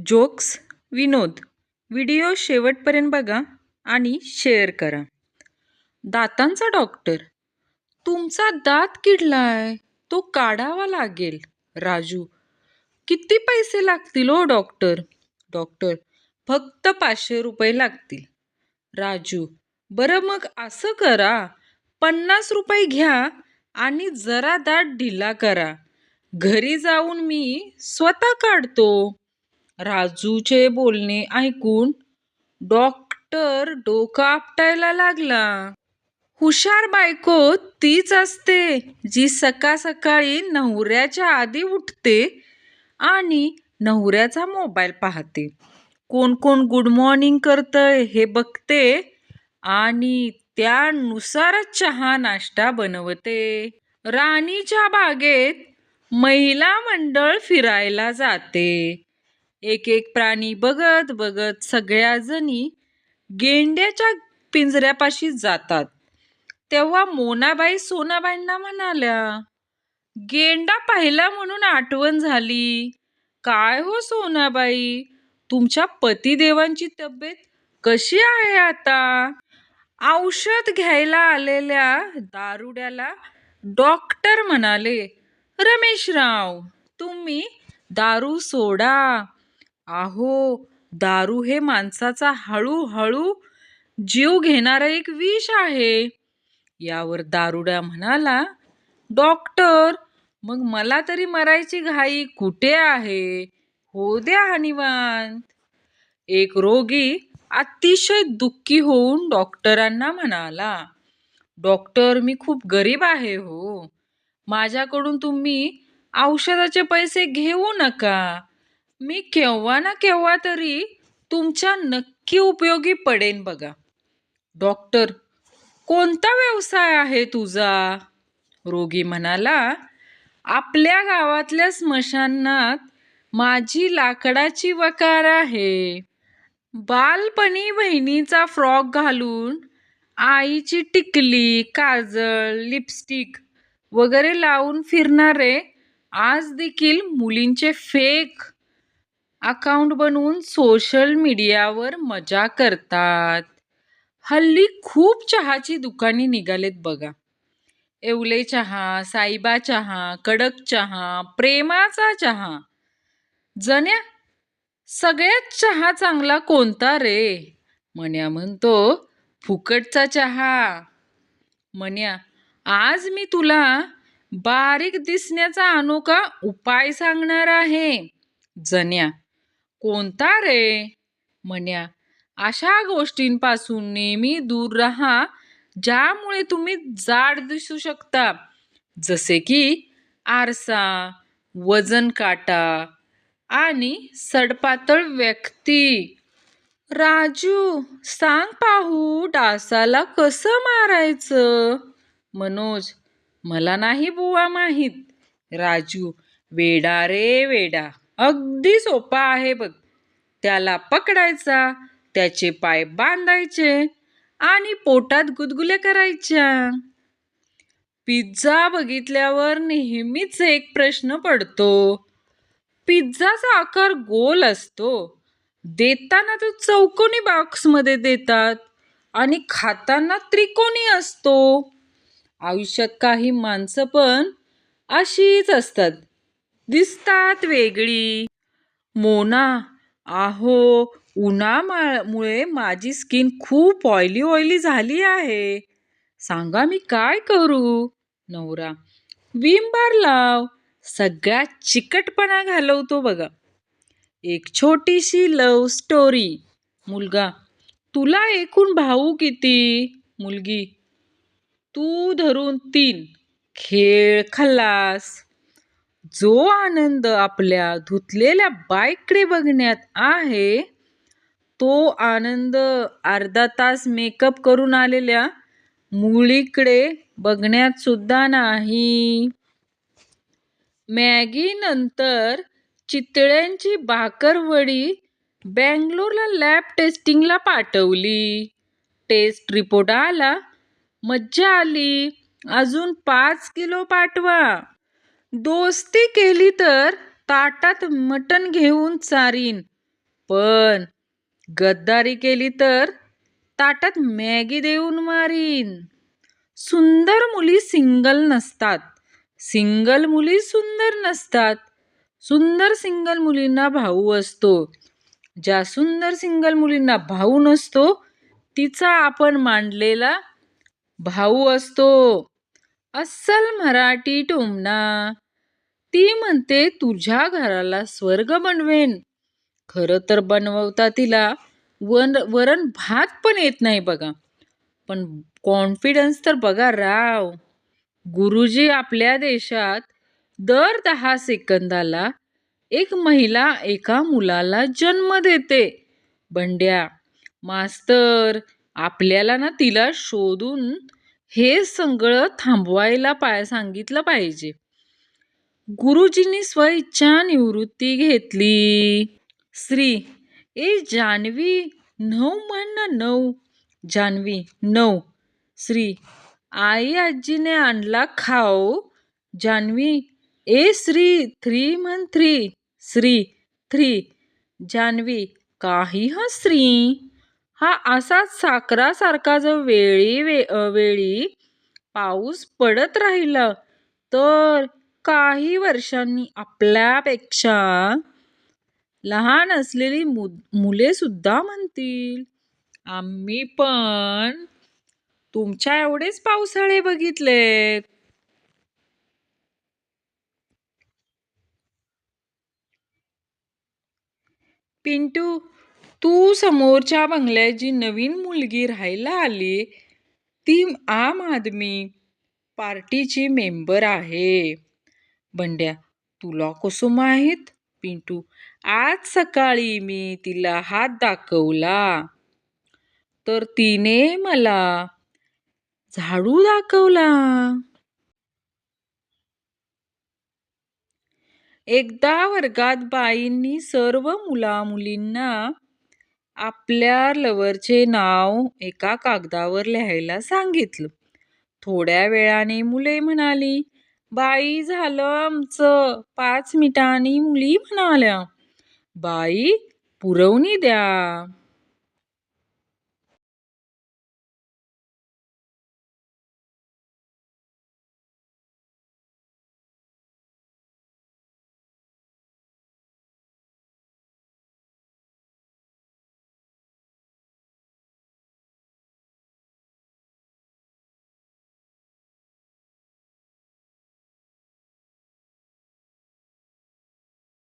Jokes, विनोद. Video शेवटपर्यंत बघा आणि शेअर करा. दातांचा डॉक्टर. तुमचा दात किडलाय, तो काढावा लागेल. राजू. किती पैसे लागतील हो डॉक्टर? डॉक्टर. फक्त 500 रुपये लागतील. राजू. बरं मग असं करा, 50 रुपये घ्या आणि जरा दात ढिला करा. घरी जाऊन मी स्वतः काढतो. राजूचे बोलणे ऐकून डॉक्टर डोकं आपटायला लागला. हुशार बायको तीच असते जी सकाळ सकाळी नवऱ्याच्या आधी उठते आणि नवऱ्याचा मोबाईल पाहते. कोण कोण गुड मॉर्निंग करतंय हे बघते आणि त्यानुसारच चहा नाश्ता बनवते. राणीच्या बागेत महिला मंडळ फिरायला जाते. एक एक प्राणी बघत बघत सगळ्या जणी गेंड्याच्या पिंजऱ्यापाशी जातात. तेव्हा मोनाबाई सोनाबाईंना म्हणाल्या, गेंडा पाहिला म्हणून आठवण झाली. काय हो सोनाबाई, तुमच्या पतिदेवांची तब्येत कशी आहे आता? औषध घ्यायला आलेल्या दारुड्याला डॉक्टर म्हणाले, रमेशराव, तुम्ही दारू सोडा. अहो, दारू हे माणसाचा हळूहळू जीव घेणारं एक विष आहे. यावर दारुडा म्हणाला, डॉक्टर, मग मला तरी मरायची घाई कुठे आहे? हो द्या हा निवांत. एक रोगी अतिशय दुःखी होऊन डॉक्टरांना म्हणाला, डॉक्टर, मी खूप गरीब आहे हो. माझ्याकडून तुम्ही औषधाचे पैसे घेऊ नका. मी केव्हा ना केव्हा तरी तुमच्या नक्की उपयोगी पडेन बघा. डॉक्टर, कोणता व्यवसाय आहे तुझा? रोगी म्हणाला, आपल्या गावातल्या स्मशानात माझी लाकडाची वकार आहे. बालपणी बहिणीचा फ्रॉक घालून आईची टिकली, काजळ, लिपस्टिक वगैरे लावून फिरणारे आज देखील मुलींचे फेक अकाउंट बनवून सोशल मीडियावर मजा करतात. हल्ली खूप चहाची दुकाने निघालेत बघा. येवले चहा, साईबा चहा, कडक चहा, प्रेमाचा चहा. जण्या, सगळ्यात चहा चांगला कोणता रे? मन्या म्हणतो, फुकटचा चहा. मन्या, आज मी तुला बारीक दिसण्याचा अनोखा उपाय सांगणार आहे. जण्या, कोणता रे? मन्या, अशा गोष्टींपासून नेहमी दूर राहा ज्यामुळे तुम्ही जाड दिसू शकता, जसे की आरसा, वजन काटा आणि सडपातळ व्यक्ती. राजू, सांग पाहू, डासाला कसं मारायचं? मनोज, मला नाही बुवा माहीत. राजू, वेडा रे वेडा, अगदी सोपा आहे बघ. त्याला पकडायचा, त्याचे पाय बांधायचे आणि पोटात गुदगुल्या करायच्या. पिझ्झा बघितल्यावर नेहमीच एक प्रश्न पडतो. पिझ्झाचा आकार गोल असतो. देताना तो चौकोनी बॉक्समध्ये देतात आणि खाताना त्रिकोणी असतो. आयुष्यात काही माणसं पण अशीच असतात, दिसतात वेगळी. मोना, अहो, उन्हामुळे माझी स्किन खूप ऑइली झाली आहे. सांगा मी काय करू? नवरा, विम बार लाव, सगळ्यात चिकटपणा घालवतो बघा. एक छोटीशी लव्ह स्टोरी. मुलगा, तुला एकूण भाऊ किती? मुलगी, तू धरून 3. खेळ खल्लास. जो आनंद आपल्या धुतलेल्या बाईककडे बघण्यात आहे, तो आनंद अर्धा तास मेकअप करून आलेल्या मुलीकडे बघण्यात सुद्धा नाही. मॅगी नंतर चितळ्यांची भाकरवडी बँगलोरला लॅब टेस्टिंगला पाठवली. टेस्ट रिपोर्ट आला, मज्जा आली, अजून 5 किलो पाठवा. दोस्ती केली तर ताटात मटण घेऊन चारीन, पण गद्दारी केली तर ताटात मॅगी देऊन मारीन. सुंदर मुली सिंगल नसतात. सिंगल मुली सुंदर नसतात. सुंदर सिंगल मुलींना भाऊ असतो. ज्या सुंदर सिंगल मुलींना भाऊ नसतो तिचा आपण मांडलेला भाऊ असतो. अस्सल मराठी टोमणा. ती म्हणते तुझ्या घराला स्वर्ग बनवेन. खरं तर बनवता तिला वरण भात पण येत नाही बघा. पण कॉन्फिडन्स तर बघा राव. गुरुजी आपल्या देशात दर 10 सेकंदाला एक महिला एका मुलाला जन्म देते. बंड्या, मास्तर आपल्याला ना तिला शोधून हे सगळं थांबवायला सांगितलं पाहिजे. गुरुजींनी स्वइच्छा निवृत्ती घेतली. श्री, ए जान्हवी, 9 म्हण ना 9. जान्हवी 9. श्री, आई आजीने आणला खाऊ. जान्हवी, ए श्री 3 म्हण 3. श्री 3. जान्हवी, काही हा श्री. हा असाच साखरासारखा जर वेळी पाऊस पडत राहिला तर काही वर्षांनी आपल्यापेक्षा लहान असलेली मुले सुद्धा म्हणतील, आम्ही पण तुमच्या एवढेच पावसाळे बघितलेत. पिंटू, तू समोरच्या बंगल्यात जी नवीन मुलगी राहायला आली ती आम आदमी पार्टीची मेंबर आहे. बंड्या, तुला कसं माहीत? पिंटू, आज सकाळी मी तिला हात दाखवला तर तिने मला झाडू दाखवला. एकदा वर्गात बाईंनी सर्व मुलींना आपल्या लव्हरचे नाव एका कागदावर लिहायला सांगितलं. थोड्या वेळाने मुले म्हणाली, बाई झालं आमचं. 5 मिनिटांनी मुली म्हणाल्या, बाई पुरवणी द्या.